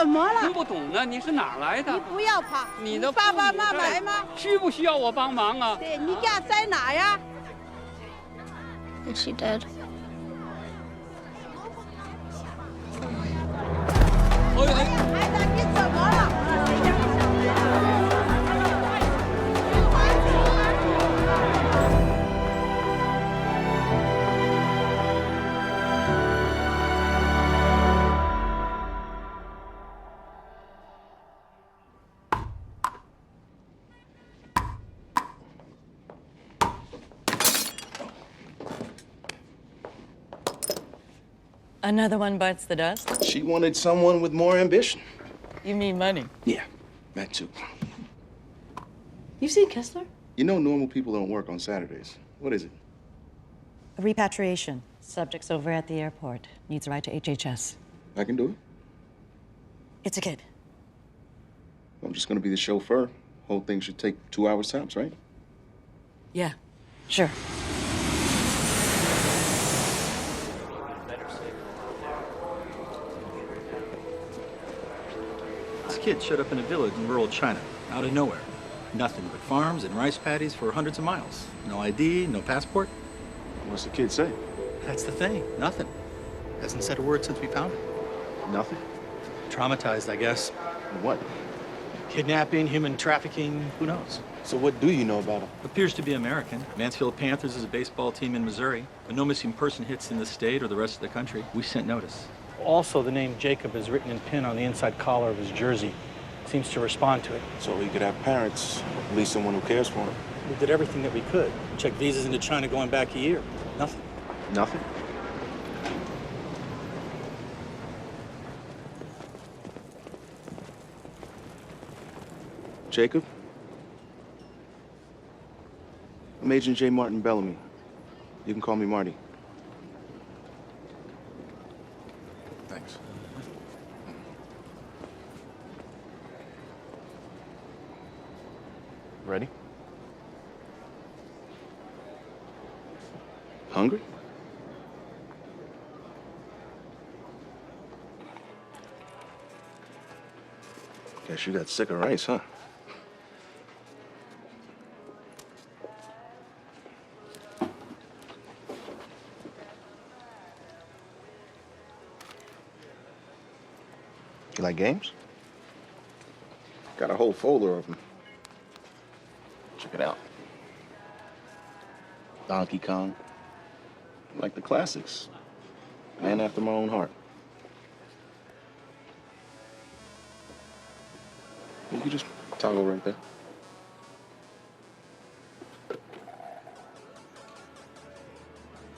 怎么了？听不懂呢，你是哪儿来的？你不要怕，你的爸爸父母在妈妈来吗？需不需要我帮忙啊？对，你家在哪呀？ Is she dead? 孩子，你怎么了？ Another one bites the dust? She wanted someone with more ambition. You mean money? Yeah, that too. You've seen Kessler? You know normal people don't work on Saturdays. What is it? A repatriation. Subject's over at the airport. Needs a ride to HHS. I can do it. It's a kid. I'm just gonna be the chauffeur. Whole thing should take 2 hours tops, right? Yeah, sure. This kid showed up in a village in rural China, out of nowhere. Nothing but farms and rice paddies for hundreds of miles. No ID, no passport. What's the kid say? That's the thing, nothing. Hasn't said a word since we found him. Nothing. Traumatized, I guess. What? Kidnapping, human trafficking, who knows? So what do you know about him? Appears to be American. Mansfield Panthers is a baseball team in Missouri. But no missing person hits in the state or the rest of the country. We sent notice. Also, the name Jacob is written in pen on the inside collar of his jersey. Seems to respond to it. So he could have parents, at least someone who cares for him. We did everything that we could. Checked visas into China going back a year. Nothing. Nothing? Jacob? I'm Agent J. Martin Bellamy. You can call me Marty. Thanks. Ready? Hungry? Guess you got sick of rice, huh? You like games? Got a whole folder of them. Check it out. Donkey Kong. Like the classics. Man after my own heart. You can just toggle right there.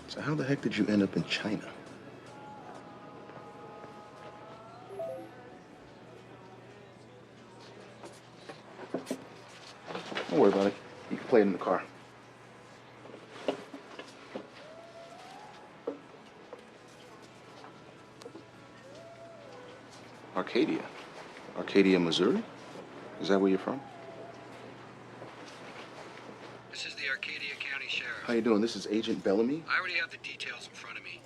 So how the heck did you end up in China? Don't worry about it. You can play it in the car. Arcadia. Arcadia, Missouri? Is that where you're from? This is the Arcadia County Sheriff. How you doing? This is Agent Bellamy. I already have the details in front of me.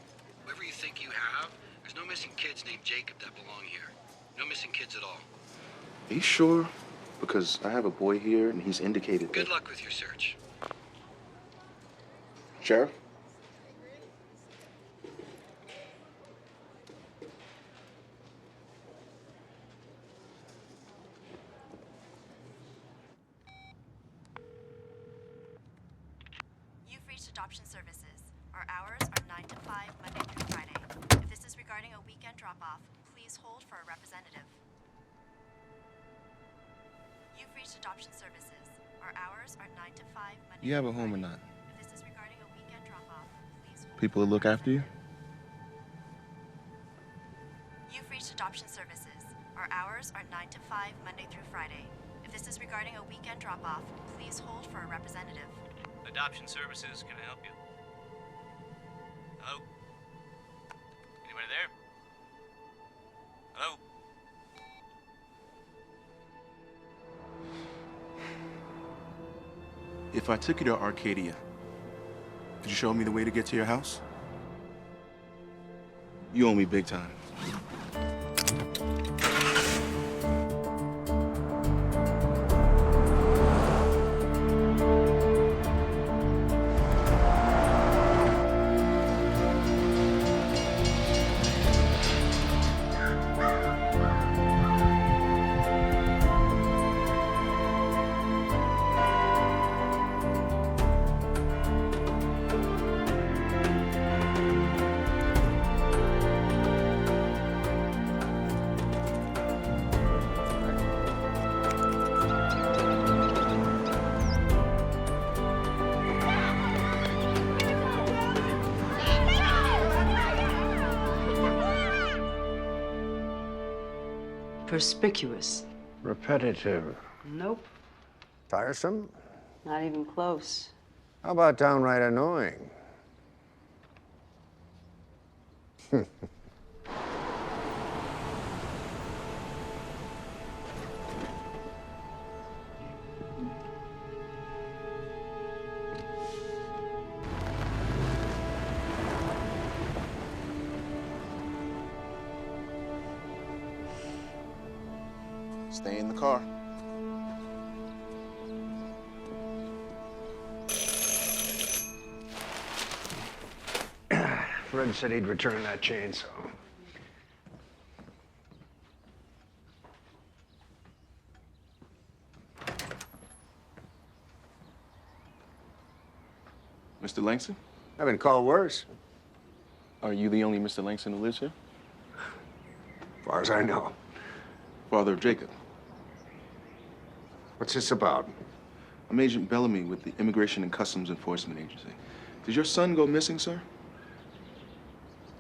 Whoever you think you have, there's no missing kids named Jacob that belong here. No missing kids at all. Are you sure? Because I have a boy here and he's indicated Good that... luck with your search. Sheriff? You've reached Adoption Services. Our hours are 9 to 5, Monday through Friday. If this is regarding a weekend drop-off, please hold for a representative. You've reached Adoption Services. Our hours are 9 to 5, Monday You have a through home or Friday. not? If this is regarding a weekend drop-off, please hold. People that look after you? You've reached Adoption Services. Our hours are 9 to 5, Monday through Friday. If this is regarding a weekend drop-off, please hold for a representative. Adoption Services, can I help you? Hello? Anybody there? Hello? If I took you to Arcadia, could you show me the way to get to your house? You owe me big time. Perspicuous. Repetitive. Nope. Tiresome? Not even close. How about downright annoying? Stay in the car. Fred said he'd return that chainsaw. Mr. Langston? I've been called worse. Are you the only Mr. Langston who lives here? As far as I know. Father of Jacob. What's this about? I'm Agent Bellamy with the Immigration and Customs Enforcement Agency. Did your son go missing, sir?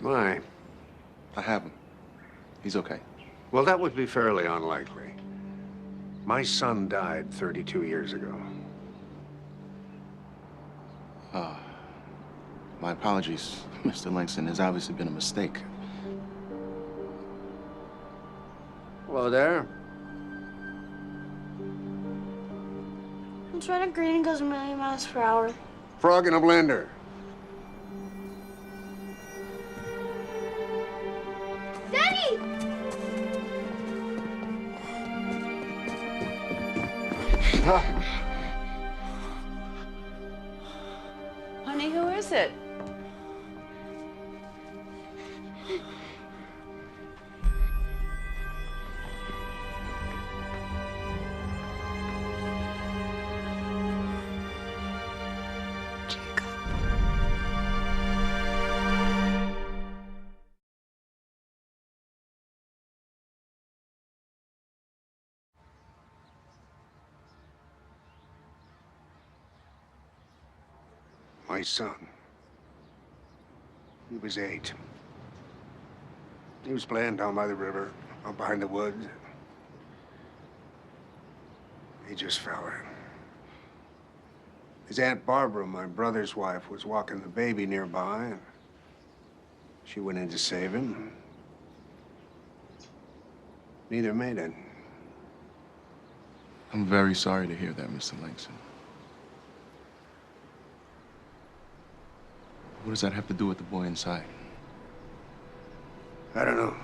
Why? I have him. He's okay. Well, that would be fairly unlikely. My son died 32 years ago. My apologies, Mr. Langston. There's obviously been a mistake. Hello there. It's red and green and goes a million miles per hour. Frog in a blender. Daddy! Honey, who is it? My son. He was 8. He was playing down by the river, out behind the woods. He just fell in. His Aunt Barbara, my brother's wife, was walking the baby nearby, and she went in to save him. Neither made it. I'm very sorry to hear that, Mr. Langston. What does that have to do with the boy inside? I don't know.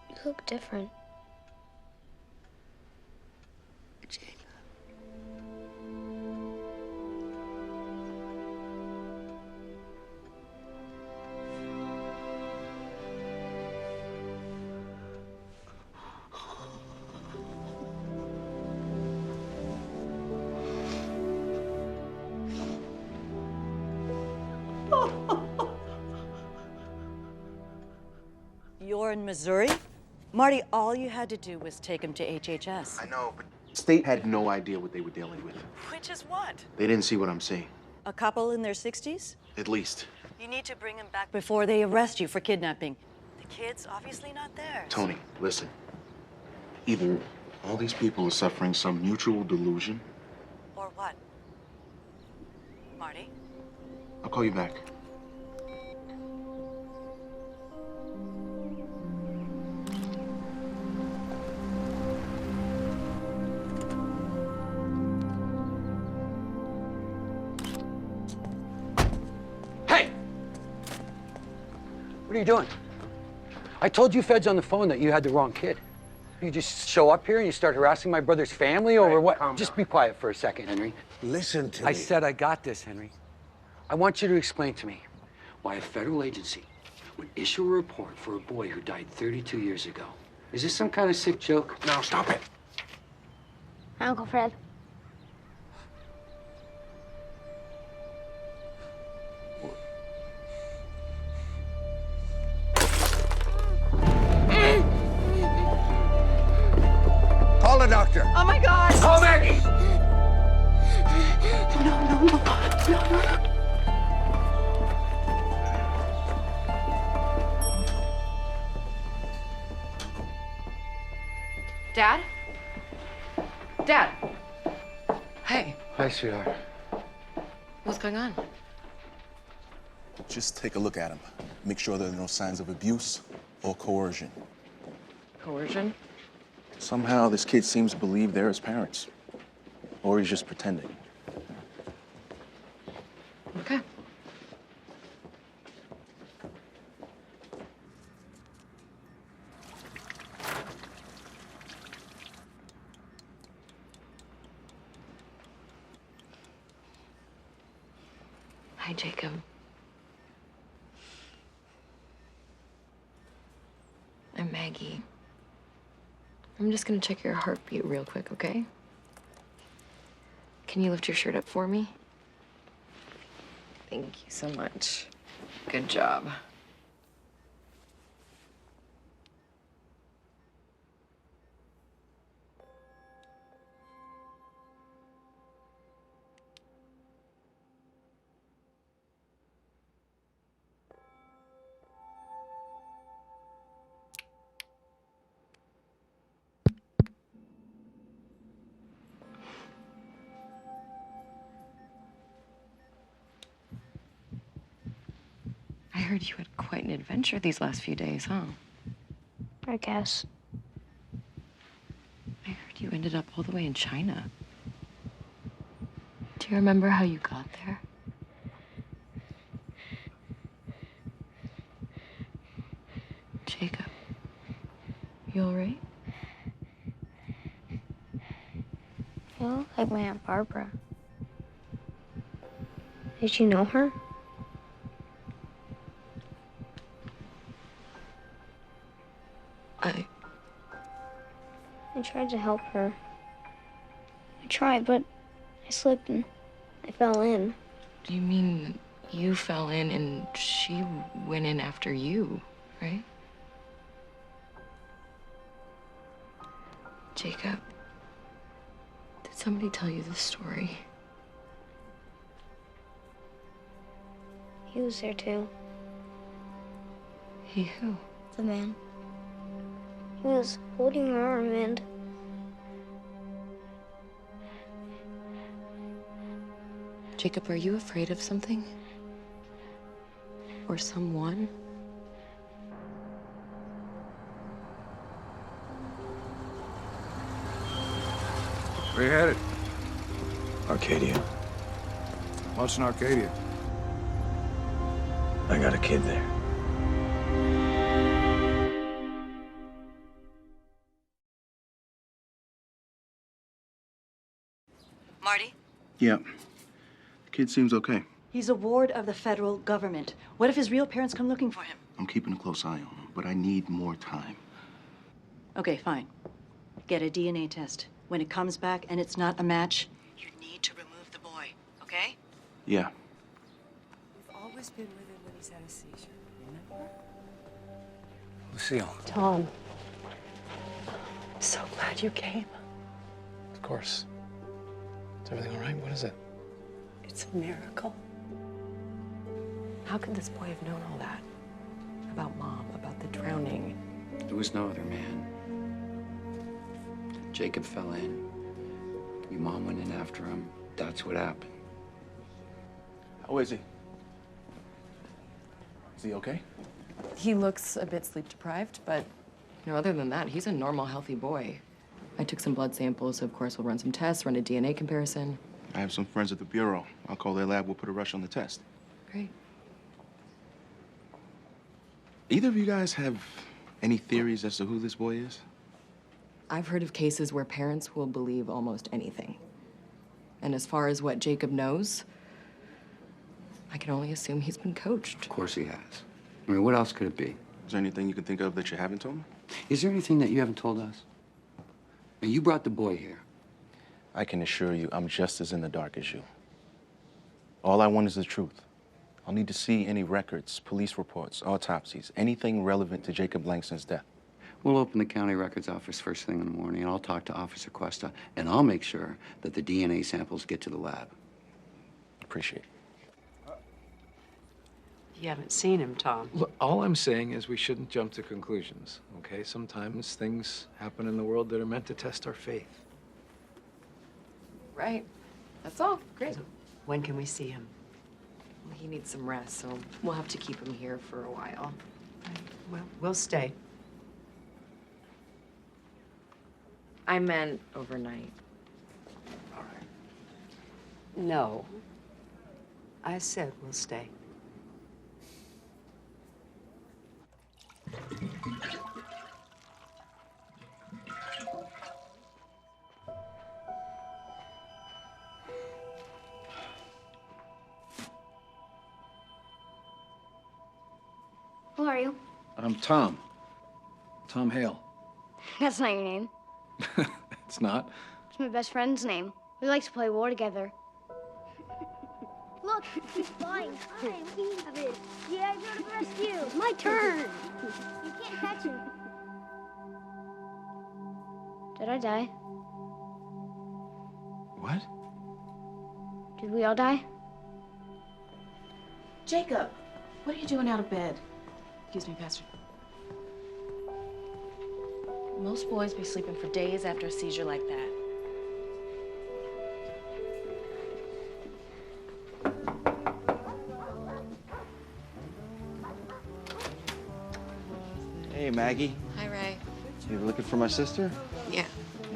You look different. Jacob. You're in Missouri? Marty, all you had to do was take him to HHS. I know, but the state had no idea what they were dealing with. Which is what? They didn't see what I'm seeing. A couple in their 60s? At least. You need to bring him back before they arrest you for kidnapping. The kid's obviously not theirs. Tony, listen. Either all these people are suffering some mutual delusion. Or what? Marty? I'll call you back. What are you doing? I told you feds on the phone that you had the wrong kid. You just show up here and you start harassing my brother's family over what? Just be quiet for a second, Henry. Listen to me. I said I got this, Henry. I want you to explain to me why a federal agency would issue a report for a boy who died 32 years ago. Is this some kind of sick joke? No, stop it. Hi, Uncle Fred. Call the doctor. Oh my God! Call Maggie. No. Dad? Dad? Hey, Hi, sweetheart. what's going on? Just take a look at him. Make sure there are no signs of abuse or coercion. Coercion? Somehow this kid seems to believe they're his parents. Or he's just pretending. Okay. Hi, Jacob. I'm Maggie. I'm just gonna check your heartbeat real quick, okay? Can you lift your shirt up for me? Thank you so much. Good job. I heard you had quite an adventure these last few days, huh? I guess. I heard you ended up all the way in China. Do you remember how you got there? Jacob, you all right? You look like my Aunt Barbara. Did you know her? I tried to help her. I tried, but I slipped and I fell in. Do you mean you fell in and she went in after you, right? Jacob, did somebody tell you this story? He was there too. He who? The man. He was holding her arm and... Jacob, are you afraid of something? Or someone? Where you headed? Arcadia. What's in Arcadia? I got a kid there. Marty? Yeah. The kid seems okay. He's a ward of the federal government. What if his real parents come looking for him? I'm keeping a close eye on him, but I need more time. Okay, fine. Get a DNA test. When it comes back and it's not a match, you need to remove the boy, okay? Yeah. We've always been with him when he's had a seizure, remember? Lucille. Tom, I'm so glad you came. Of course. Is everything all right? What is it? It's a miracle. How could this boy have known all that? About Mom, about the drowning? There was no other man. Jacob fell in. Your mom went in after him. That's what happened. Oh, is he? Is he okay? He looks a bit sleep deprived, but other than that, he's a normal, healthy boy. I took some blood samples, so of course we'll run some tests, run a DNA comparison. I have some friends at the Bureau. I'll call their lab. We'll put a rush on the test. Great. Either of you guys have any theories as to who this boy is? I've heard of cases where parents will believe almost anything. And as far as what Jacob knows, I can only assume he's been coached. Of course he has. I mean, what else could it be? Is there anything you can think of that you haven't told me? Is there anything that you haven't told us? I mean, you brought the boy here. I can assure you I'm just as in the dark as you. All I want is the truth. I'll need to see any records, police reports, autopsies, anything relevant to Jacob Langston's death. We'll open the county records office first thing in the morning, and I'll talk to Officer Cuesta, and I'll make sure that the DNA samples get to the lab. Appreciate it. You haven't seen him, Tom. Look, all I'm saying is we shouldn't jump to conclusions, okay? Sometimes things happen in the world that are meant to test our faith. Right. That's all. Great. So when can we see him? Well, he needs some rest, so we'll have to keep him here for a while. Well, we'll stay. I meant overnight. No. I said we'll stay. Who are you? I'm Tom. Tom Hale. That's not your name. It's not. It's my best friend's name. We like to play war together. Look, he's flying high. We have it. Yeah, I go to the rescue. It's my turn. You can't catch him. Did I die? What? Did we all die? Jacob, what are you doing out of bed? Excuse me, Pastor. Most boys be sleeping for days after a seizure like that. Hey, Maggie. Hi, Ray. You looking for my sister? Yeah.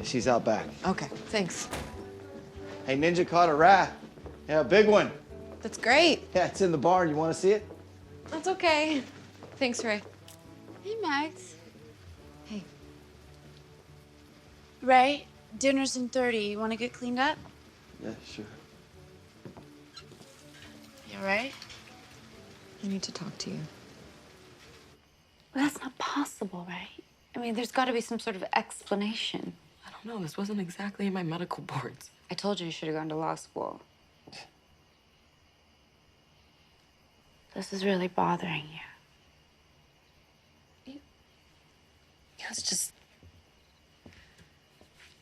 She's out back. Okay, thanks. Hey, Ninja caught a rat. Yeah, a big one. That's great. Yeah, it's in the barn. You want to see it? That's okay. Thanks, Ray. Hey, Max. Hey. Ray, dinner's in 30. You want to get cleaned up? Yeah, sure. You all right? I need to talk to you. Well, that's not possible, right? I mean, there's got to be some sort of explanation. I don't know. This wasn't exactly in my medical boards. I told you should have gone to law school. This is really bothering you. It's just...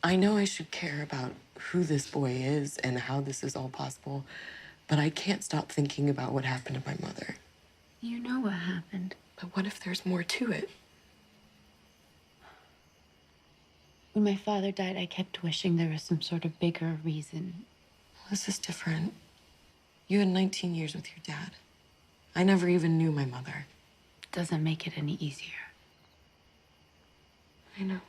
I know I should care about who this boy is and how this is all possible, but I can't stop thinking about what happened to my mother. You know what happened. But what if there's more to it? When my father died, I kept wishing there was some sort of bigger reason. This is different. You had 19 years with your dad. I never even knew my mother. Doesn't make it any easier. I know.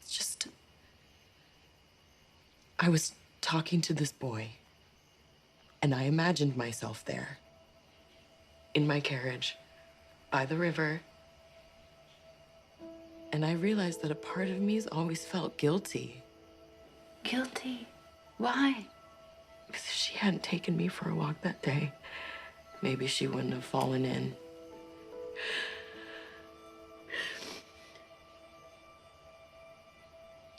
It's just... I was talking to this boy, and I imagined myself there, in my carriage, by the river, and I realized that a part of me has always felt guilty. Guilty? Why? Because if she hadn't taken me for a walk that day, maybe she wouldn't have fallen in.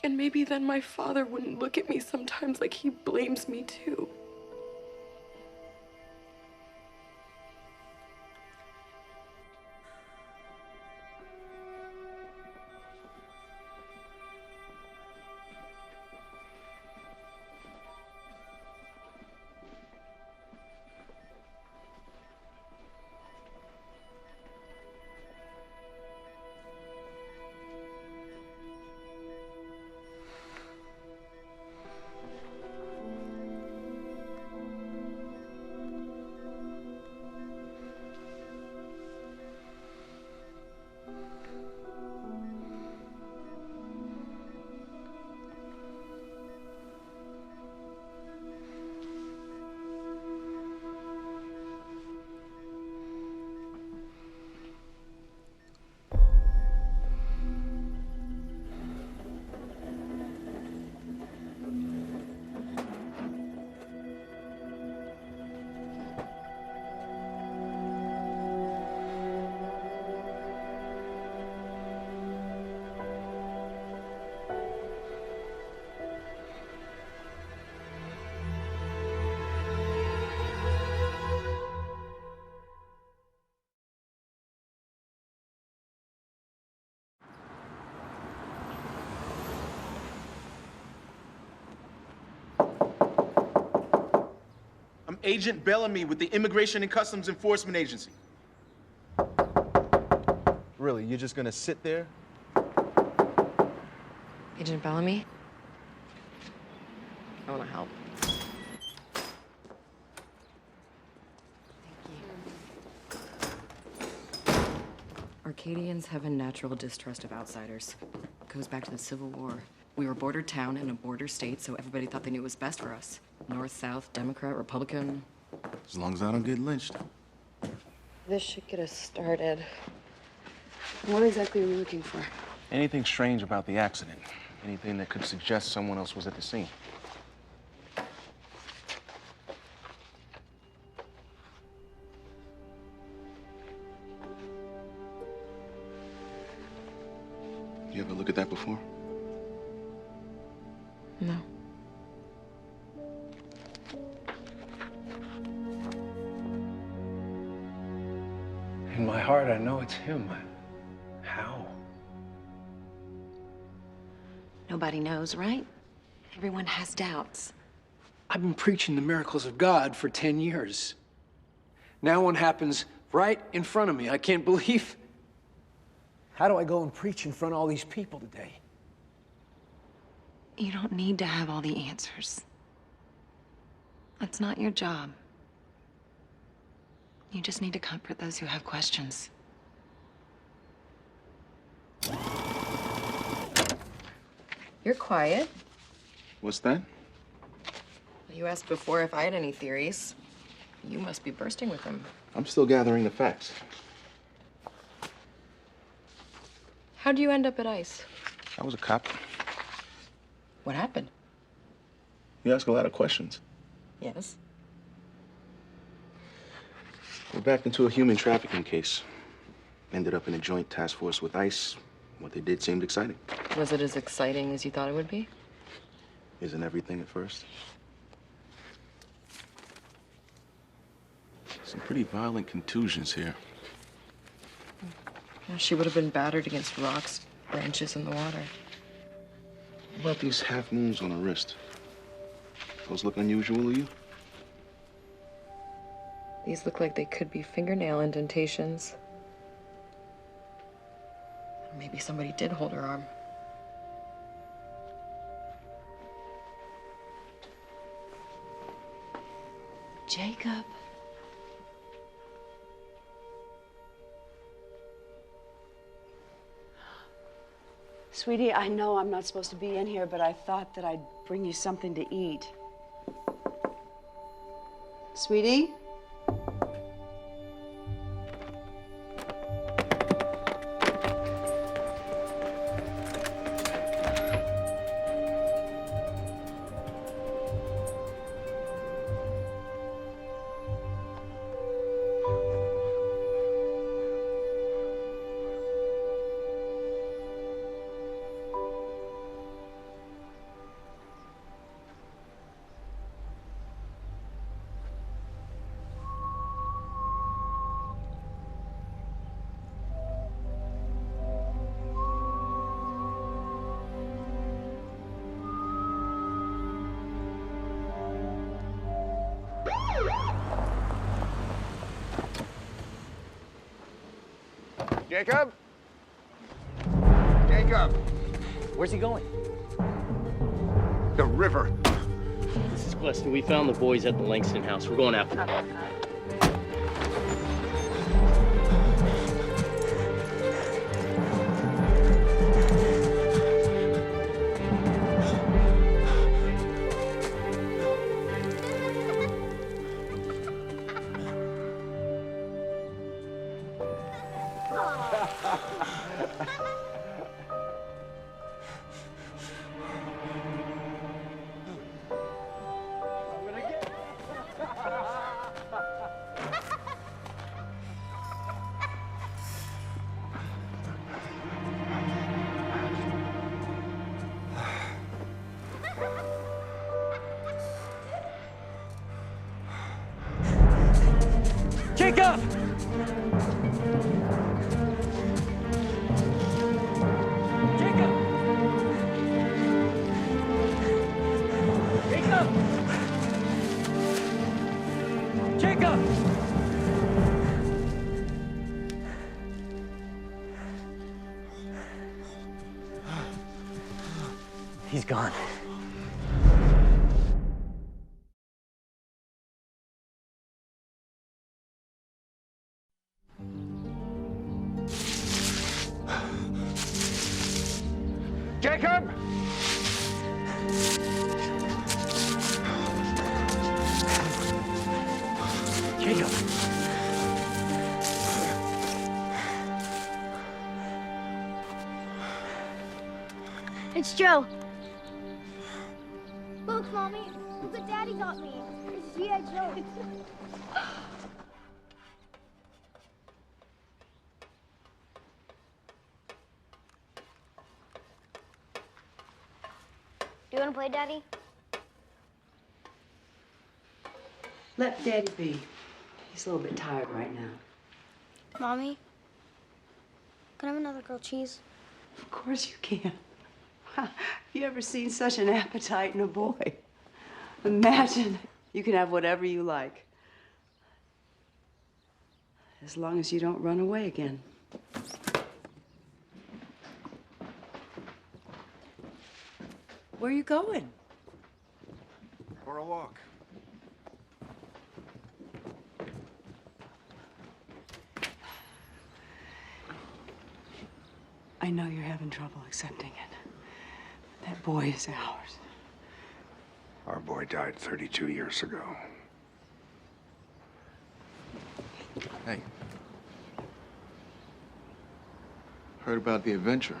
And maybe then my father wouldn't look at me sometimes like he blames me too. Agent Bellamy with the Immigration and Customs Enforcement Agency. Really, you're just gonna sit there? Agent Bellamy? I want to help. Arcadians have a natural distrust of outsiders. It goes back to the Civil War. We were a border town and a border state, so everybody thought they knew what was best for us. North, South, Democrat, Republican. As long as I don't get lynched. This should get us started. What exactly are we looking for? Anything strange about the accident? Anything that could suggest someone else was at the scene? You ever look at that before? No. In my heart, I know it's him. How? Nobody knows, right? Everyone has doubts. I've been preaching the miracles of God for 10 years. Now one happens right in front of me. I can't believe. How do I go and preach in front of all these people today? You don't need to have all the answers. That's not your job. You just need to comfort those who have questions. You're quiet. What's that? You asked before if I had any theories. You must be bursting with them. I'm still gathering the facts. How'd you end up at ICE? I was a cop. What happened? You ask a lot of questions. Yes. We're back into a human trafficking case. Ended up in a joint task force with ICE. What they did seemed exciting. Was it as exciting as you thought it would be? Isn't everything at first? Some pretty violent contusions here. Well, she would have been battered against rocks, branches in the water. What about these half moons on her wrist? Those look unusual to you? These look like they could be fingernail indentations. Maybe somebody did hold her arm. Jacob. Sweetie, I know I'm not supposed to be in here, but I thought that I'd bring you something to eat. Sweetie? Jacob? Jacob! Where's he going? The river. This is Weston. We found the boys at the Langston house. We're going after them. Jacob! He's gone. Jacob! Jacob! It's Joe. Look, Mommy. Look what Daddy got me. It's G.I. Joe. Do you want to play, Daddy? Let Daddy be. He's a little bit tired right now. Mommy, can I have another grilled cheese? Of course you can. Have you ever seen such an appetite in a boy? Imagine you can have whatever you like. As long as you don't run away again. Where are you going? For a walk. I know you're having trouble accepting it. That boy is ours. Our boy died 32 years ago. Hey. Heard about the adventure.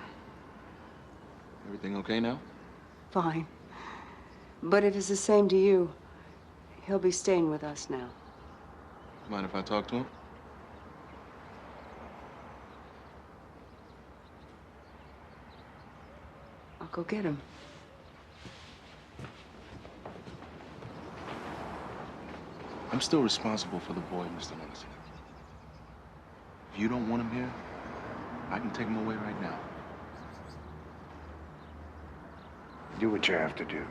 Everything okay now? Fine. But if it's the same to you, he'll be staying with us now. Mind if I talk to him? I'll go get him. I'm still responsible for the boy, Mr. Langston. If you don't want him here, I can take him away right now. Do what you have to do.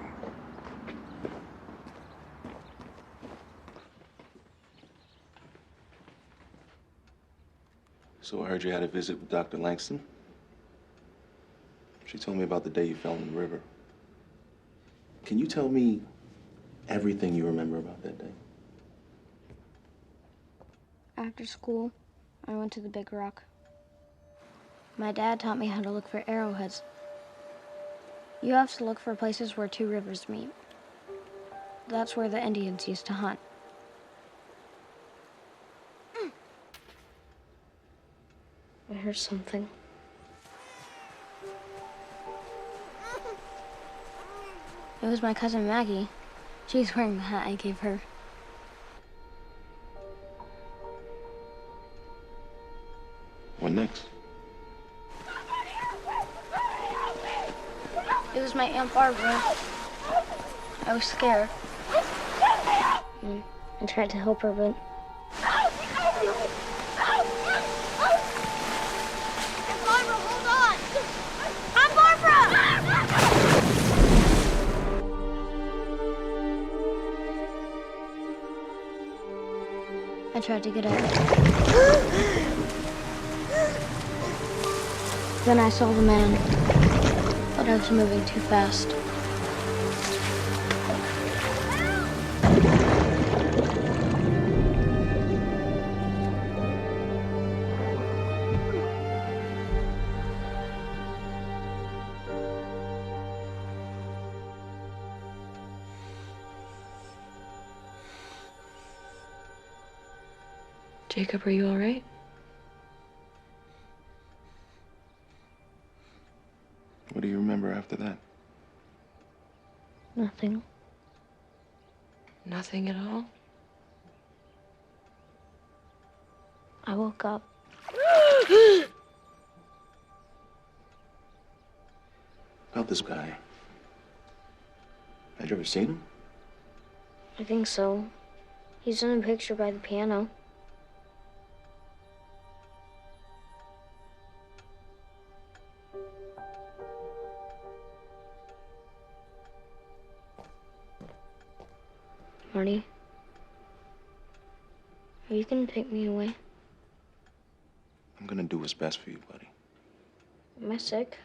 So I heard you had a visit with Dr. Langston. She told me about the day you fell in the river. Can you tell me everything you remember about that day? After school, I went to the Big Rock. My dad taught me how to look for arrowheads. You have to look for places where two rivers meet. That's where the Indians used to hunt. I heard something. It was my cousin Maggie. She's wearing the hat I gave her. What next? It was my Aunt Barbara. I was scared. I tried to help her, but... Barbara, hold on! I'm Barbara! I tried to get out. Then I saw the man, but I was moving too fast. Jacob, are you all right? What do you remember after that? Nothing. Nothing at all? I woke up. About this guy. Had you ever seen him? I think so. He's in a picture by the piano. Marty, are you gonna take me away? I'm gonna do what's best for you, buddy. Am I sick?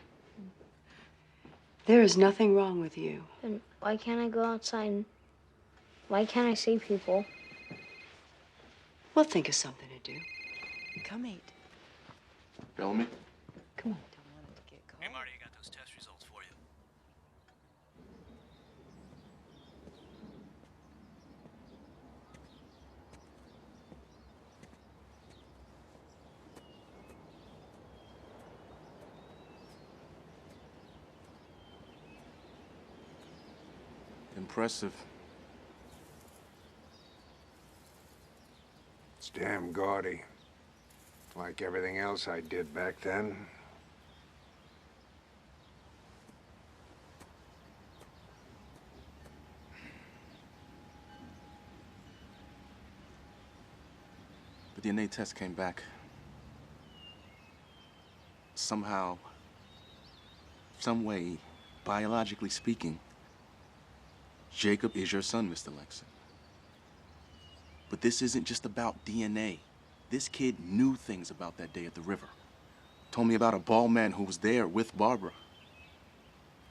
There is nothing wrong with you. Then why can't I go outside? Why can't I see people? We'll think of something to do. Come eat. Bellamy? Come on. Hey, Marty, I got those test results for you. Impressive. It's damn gaudy. Like everything else I did back then. The DNA test came back. Somehow, some way, biologically speaking, Jacob is your son, Mr. Lexon. But this isn't just about DNA. This kid knew things about that day at the river. Told me about a bald man who was there with Barbara.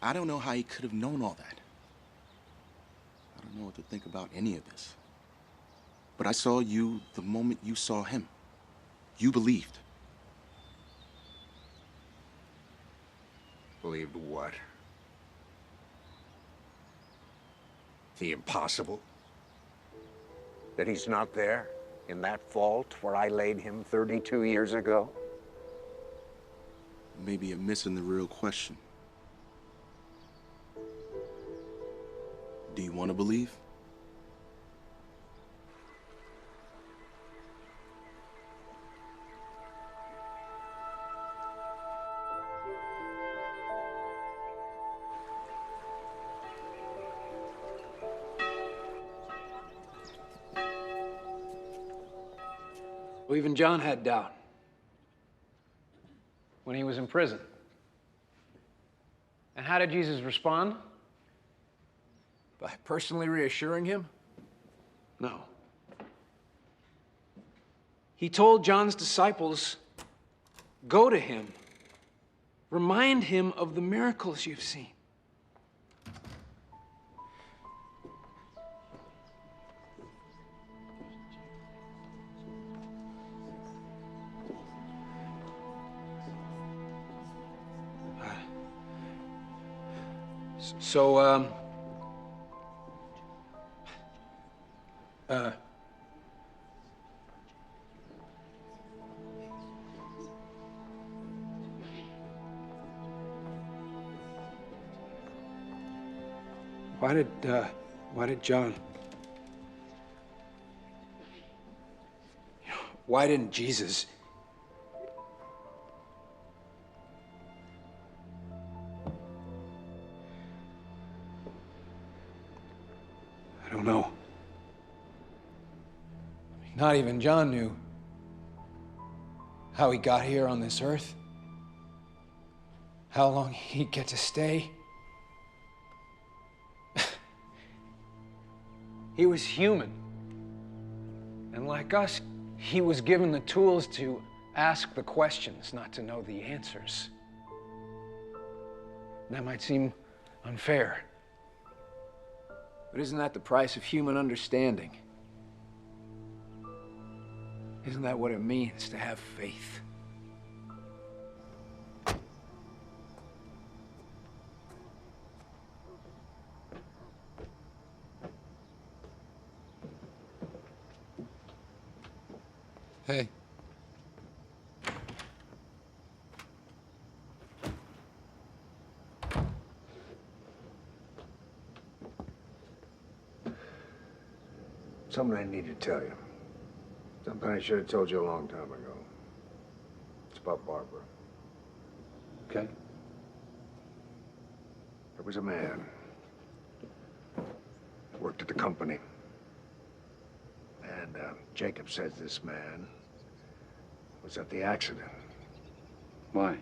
I don't know how he could have known all that. I don't know what to think about any of this. But I saw you the moment you saw him. You believed. Believed what? The impossible? That he's not there in that vault where I laid him 32 years ago? Maybe you're missing the real question. Do you want to believe? Well, even John had doubt when he was in prison. And how did Jesus respond? By personally reassuring him? No. He told John's disciples, go to him. Remind him of the miracles you've seen. So, why did John? Why didn't Jesus? I don't know. Not even John knew how he got here on this earth, how long he'd get to stay. He was human. And like us, he was given the tools to ask the questions, not to know the answers. And that might seem unfair. But isn't that the price of human understanding? Isn't that what it means to have faith? Hey. Something I need to tell you. Something I should have told you a long time ago. It's about Barbara. Okay. There was a man. Worked at the company. And Jacob says this man was at the accident. Why?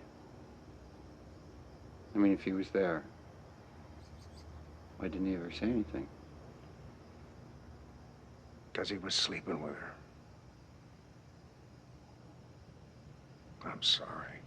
I mean, if he was there, why didn't he ever say anything? Because he was sleeping with her. I'm sorry.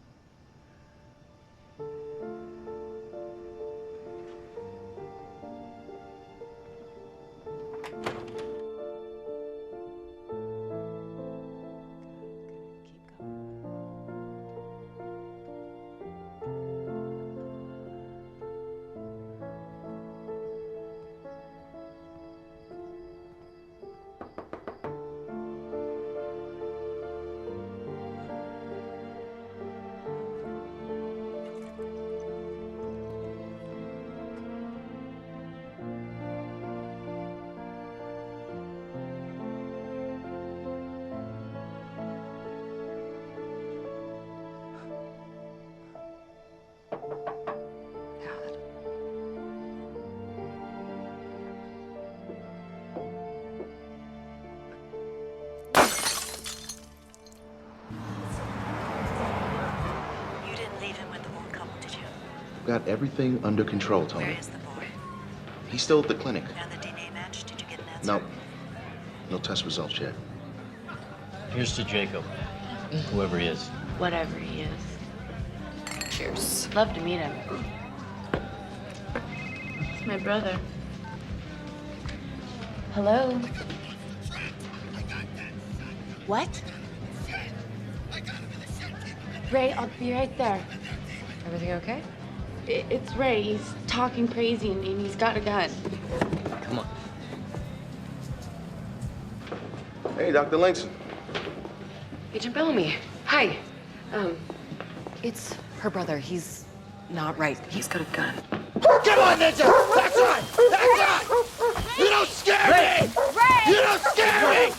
him with the old couple, did you? Got everything under control, Tony. Where is the boy? He's still at the clinic. And the DNA match, did you get an answer? No. No test results yet. Here's to Jacob, whoever he is. Whatever he is. Cheers. Love to meet him. It's my brother. Hello? What? Ray, I'll be right there. Everything okay? It's Ray. He's talking crazy and he's got a gun. Come on. Hey, Dr. Langston. Agent Bellamy. Hi. It's her brother. He's not right. He's got a gun. Come on, Ninja! That's right! That's right! You don't scare me! You don't scare me!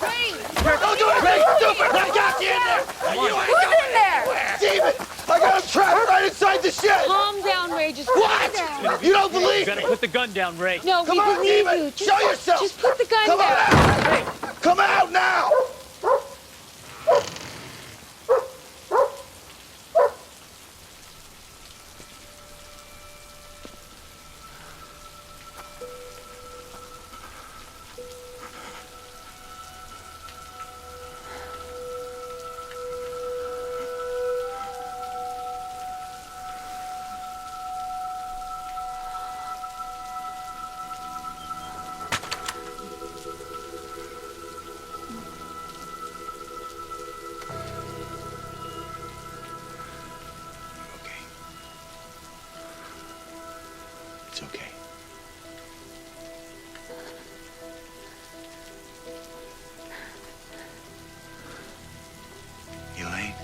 Don't do anything stupid! I got you in there! And you ain't going anywhere! Demon! I got him trapped right inside the shed! Calm down, Ray. Just What? calm down. You don't believe You gotta put the gun down, Ray. No, Come we on, believe Demon! you. Just, Show yourself! Just put the gun Come down. on out! Come out now! It's okay. Elaine?